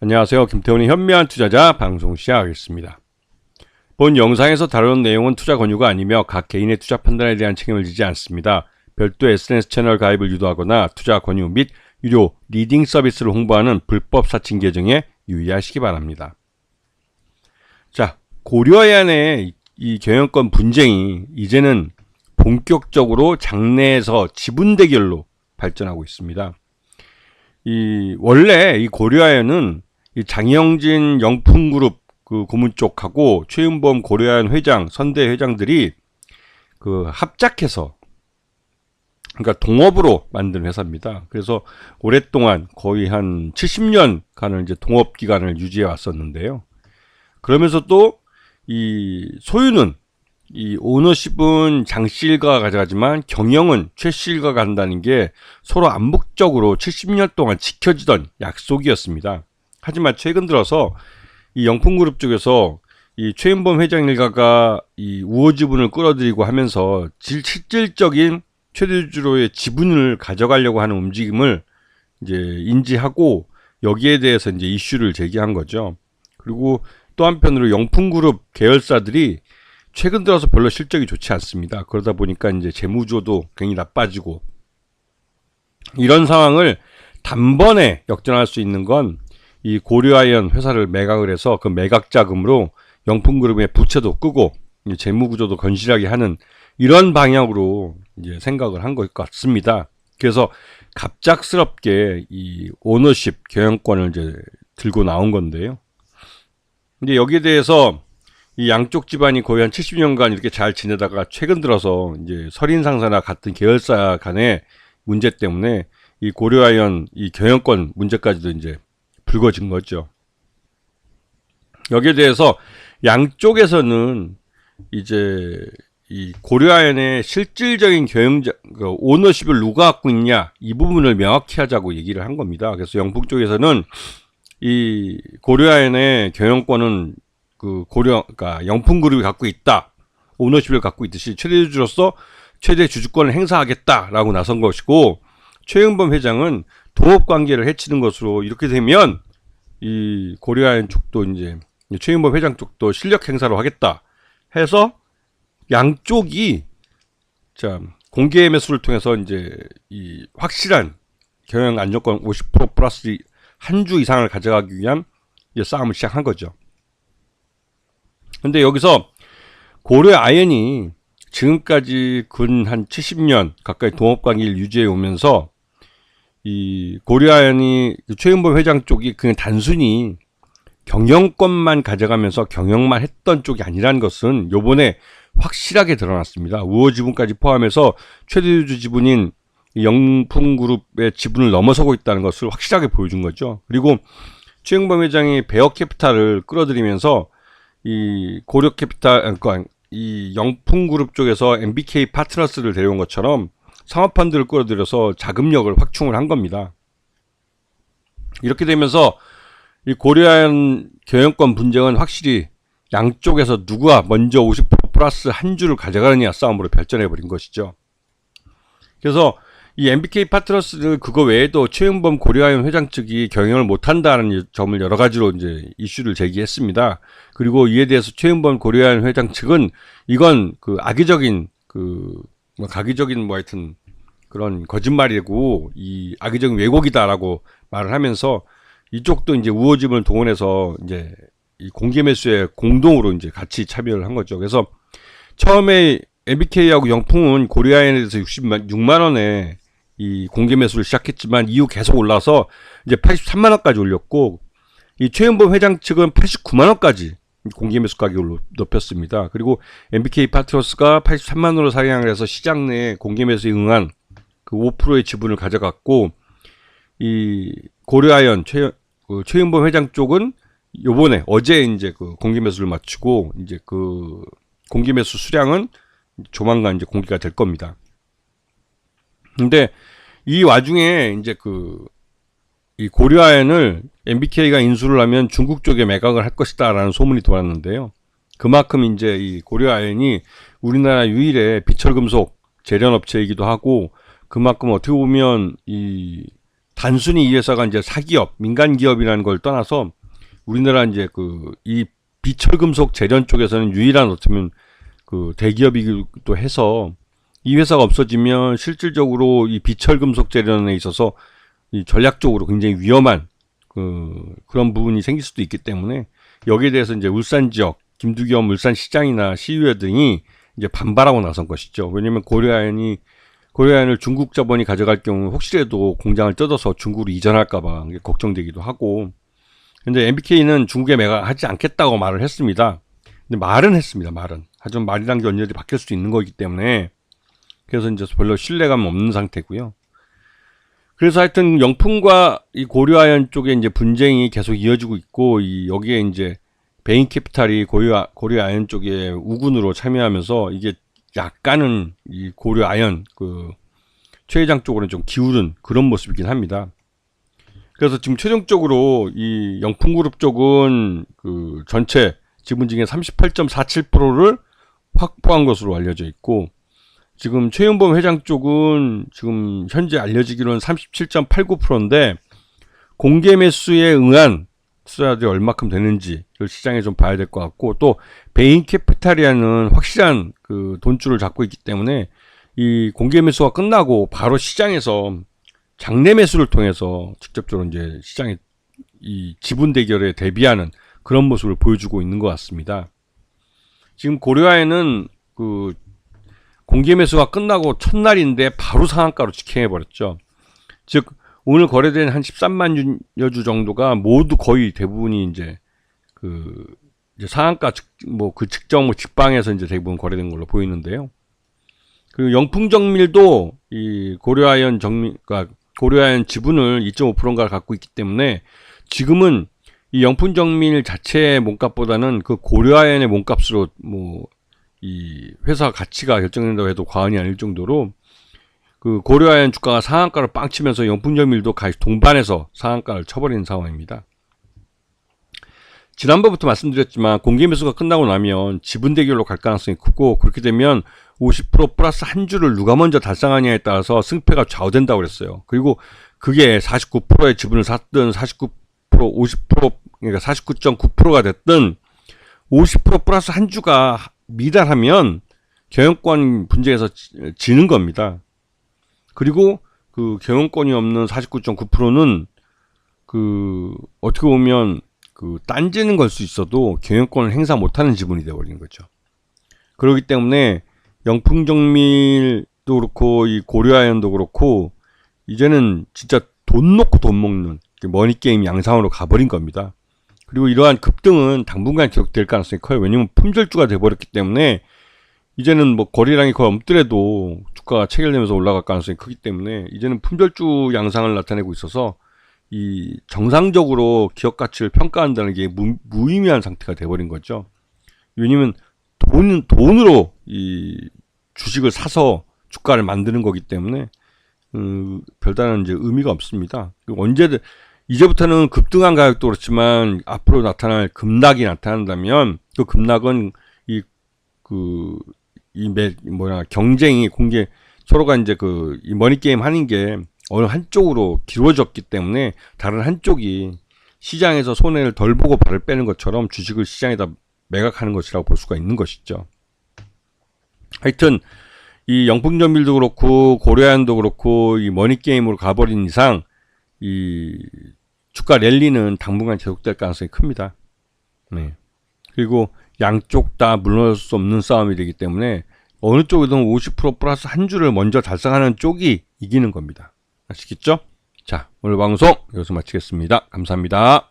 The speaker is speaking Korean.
안녕하세요. 김태훈의 현명한 투자자 방송 시작하겠습니다. 본 영상에서 다루는 내용은 투자 권유가 아니며 각 개인의 투자 판단에 대한 책임을 지지 않습니다. 별도 SNS 채널 가입을 유도하거나 투자 권유 및 유료 리딩 서비스를 홍보하는 불법 사칭 계정에 유의하시기 바랍니다. 자, 고려해안의 이 경영권 분쟁이 이제는 본격적으로 장내에서 지분 대결로 발전하고 있습니다. 원래 이 고려해안은 이 장영진 영풍그룹 그 고문 쪽하고 최윤범 고려해안 회장, 선대 회장들이 그 합작해서 그러니까 동업으로 만든 회사입니다. 그래서 오랫동안 거의 한 70년간을 이제 동업 기간을 유지해 왔었는데요. 그러면서 또 이 소유는 이 오너십은 장씨 일가가 가져가지만 경영은 최씨 일가가 한다는 게 서로 암묵적으로 70년 동안 지켜지던 약속이었습니다. 하지만 최근 들어서 이 영풍그룹 쪽에서 이 최윤범 회장 일가가 이 우호 지분을 끌어들이고 하면서 실질적인 최대주주로의 지분을 가져가려고 하는 움직임을 이제 인지하고 여기에 대해서 이제 이슈를 제기한 거죠. 그리고 또 한편으로 영풍그룹 계열사들이 최근 들어서 별로 실적이 좋지 않습니다. 그러다 보니까 이제 재무조도 굉장히 나빠지고 이런 상황을 단번에 역전할 수 있는 건 이 고려아연 회사를 매각을 해서 그 매각 자금으로 영풍그룹의 부채도 끄고 재무구조도 건실하게 하는 이런 방향으로 이제 생각을 한 것 같습니다. 그래서 갑작스럽게 이 오너십 경영권을 이제 들고 나온 건데요. 근데 여기에 대해서 이 양쪽 집안이 거의 한 70년간 이렇게 잘 지내다가 최근 들어서 이제 설인상사나 같은 계열사 간의 문제 때문에 이 고려아연 이 경영권 문제까지도 이제 불거진 거죠. 여기에 대해서 양쪽에서는 이제 이 고려아연의 실질적인 그 오너십을 누가 갖고 있냐 이 부분을 명확히 하자고 얘기를 한 겁니다. 그래서 영풍 쪽에서는 이 고려아연의 경영권은 그러니까 영풍그룹이 갖고 있다. 오너십을 갖고 있듯이 최대주주로서 최대 주주권을 행사하겠다라고 나선 것이고 최윤범 회장은 동업관계를 해치는 것으로 이렇게 되면 이 고려아연 쪽도 이제 최윤범 회장 쪽도 실력 행사로 하겠다 해서 양쪽이 자 공개 매수를 통해서 이제 이 확실한 경영 안정권 50% 플러스 한 주 이상을 가져가기 위한 이제 싸움을 시작한 거죠. 근데 여기서 고려아연이 지금까지 근 한 70년 가까이 동업관계를 유지해 오면서 이 고려아연이 최윤범 회장 쪽이 그냥 단순히 경영권만 가져가면서 경영만 했던 쪽이 아니라는 것은 요번에 확실하게 드러났습니다. 우호 지분까지 포함해서 최대주주 지분인 영풍그룹의 지분을 넘어서고 있다는 것을 확실하게 보여준 거죠. 그리고 최윤범 회장이 베어 캐피탈을 끌어들이면서 이 고려 캐피탈, 그러니까 이 영풍그룹 쪽에서 MBK 파트너스를 데려온 것처럼 상업펀드를 끌어들여서 자금력을 확충을 한 겁니다. 이렇게 되면서 이 고려아연 경영권 분쟁은 확실히 양쪽에서 누가 먼저 50% 플러스 한 주를 가져가느냐 싸움으로 발전해버린 것이죠. 그래서 이 MBK 파트너스 그거 외에도 최윤범 고려아연 회장 측이 경영을 못한다는 점을 여러 가지로 이제 이슈를 제기했습니다. 그리고 이에 대해서 최윤범 고려아연 회장 측은 이건 그 악의적인 하여튼 그런 거짓말이고 이 악의적인 왜곡이다라고 말을 하면서 이쪽도 이제 우호지분을 동원해서 이제 이 공개 매수에 공동으로 이제 같이 참여를 한 거죠. 그래서 처음에 MBK하고 영풍은 고려아연에 대해서 66만 원에 이 공개 매수를 시작했지만 이후 계속 올라서 이제 83만 원까지 올렸고 이 최윤범 회장 측은 89만 원까지 공개 매수 가격을 높였습니다. 그리고 MBK 파트너스가 83만 원으로 상향을 해서 시장 내에 공개 매수에 응한 그 5%의 지분을 가져갔고 이 고려아연 최윤범 회장 쪽은 요번에 어제 이제 그 공개 매수를 마치고 이제 그 공개 매수 수량은 조만간 이제 공개가 될 겁니다. 근데 이 와중에 이제 이 고려아연을 MBK가 인수를 하면 중국 쪽에 매각을 할 것이다라는 소문이 돌았는데요. 그만큼 이제 이 고려아연이 우리나라 유일의 비철금속 재련업체이기도 하고 그만큼 어떻게 보면 이 단순히 이 회사가 이제 사기업, 민간 기업이라는 걸 떠나서 우리나라 이제 이 비철금속 재련 쪽에서는 유일한 어쩌면 대기업이기도 해서 이 회사가 없어지면 실질적으로 이 비철금속 재련에 있어서 이 전략적으로 굉장히 위험한 그런 부분이 생길 수도 있기 때문에 여기에 대해서 이제 울산 지역, 김두겸 울산 시장이나 시의회 등이 이제 반발하고 나선 것이죠. 왜냐면 고려아연을 중국 자본이 가져갈 경우 혹시라도 공장을 뜯어서 중국으로 이전할까봐 걱정되기도 하고. 근데 MBK는 중국에 매각하지 않겠다고 말을 했습니다. 근데 말은 했습니다. 하지만 말이란 게 언제든지 바뀔 수 있는 거기 때문에 그래서 이제 별로 신뢰감 없는 상태고요. 그래서 하여튼 영풍과 이 고려아연 쪽에 이제 분쟁이 계속 이어지고 있고 여기에 이제 베인캐피탈이 고려아연 쪽에 우군으로 참여하면서 이게 약간은 이 고려아연 최 회장 쪽으로는 좀 기울은 그런 모습이긴 합니다. 그래서 지금 최종적으로 이 영풍그룹 쪽은 전체 지분 중에 38.47%를 확보한 것으로 알려져 있고, 지금 최윤범 회장 쪽은 지금 현재 알려지기로는 37.89%인데 공개 매수에 응한 투자자들이 얼마큼 되는지를 시장에 좀 봐야 될 것 같고, 또 베인캐피탈이라는 확실한 돈줄을 잡고 있기 때문에 이 공개 매수가 끝나고 바로 시장에서 장내 매수를 통해서 직접적으로 이제 시장의 이 지분 대결에 대비하는 그런 모습을 보여주고 있는 것 같습니다. 지금 고려아연은 공개 매수가 끝나고 첫날인데 바로 상한가로 직행해버렸죠. 즉 오늘 거래된 한 13만여 주 정도가 모두 거의 대부분이 이제 이제 상한가 직전 직방에서 이제 대부분 거래된 걸로 보이는데요. 영풍정밀도 이 고려아연 지분을 2.5%인가 갖고 있기 때문에 지금은 이 영풍정밀 자체의 몸값보다는 고려아연의 몸값으로 이 회사 가치가 결정된다고 해도 과언이 아닐 정도로 고려아연 주가가 상한가를 빵 치면서 영풍정밀도 동반해서 상한가를 쳐버리는 상황입니다. 지난번부터 말씀드렸지만 공개 매수가 끝나고 나면 지분 대결로 갈 가능성이 크고, 그렇게 되면 50% 플러스 한 주를 누가 먼저 달성하냐에 따라서 승패가 좌우된다고 그랬어요. 그리고 그게 49%의 지분을 샀든 50% 그러니까 49.9%가 됐든 50% 플러스 한 주가 미달하면 경영권 분쟁에서 지는 겁니다. 그리고 경영권이 없는 49.9%는 어떻게 보면 딴지는 걸 수 있어도 경영권을 행사 못하는 지분이 되어버리는 거죠. 그렇기 때문에 영풍정밀도 그렇고 이 고려아연도 그렇고 이제는 진짜 돈 놓고 돈 먹는 머니게임 양상으로 가버린 겁니다. 그리고 이러한 급등은 당분간 계속될 가능성이 커요. 왜냐면 품절주가 돼버렸기 때문에 이제는 거래량이 거의 없더라도 주가가 체결되면서 올라갈 가능성이 크기 때문에 이제는 품절주 양상을 나타내고 있어서 이 정상적으로 기업 가치를 평가한다는 게 무의미한 상태가 돼버린 거죠. 왜냐면 돈으로 이 주식을 사서 주가를 만드는 거기 때문에 별다른 이제 의미가 없습니다. 언제든 이제부터는 급등한 가격도 그렇지만 앞으로 나타날 급락이 나타난다면 그 급락은 경쟁이 서로가 이제 이 머니게임 하는 게 어느 한쪽으로 기울어졌기 때문에 다른 한쪽이 시장에서 손해를 덜 보고 발을 빼는 것처럼 주식을 시장에다 매각하는 것이라고 볼 수가 있는 것이죠. 하여튼 이 영풍정밀도 그렇고 고려아연도 그렇고 이 머니게임으로 가버린 이상 이 주가 랠리는 당분간 계속될 가능성이 큽니다. 네. 그리고 양쪽 다 물러설 수 없는 싸움이 되기 때문에 어느 쪽이든 50% 플러스 한 주를 먼저 달성하는 쪽이 이기는 겁니다. 아시겠죠? 자, 오늘 방송 여기서 마치겠습니다. 감사합니다.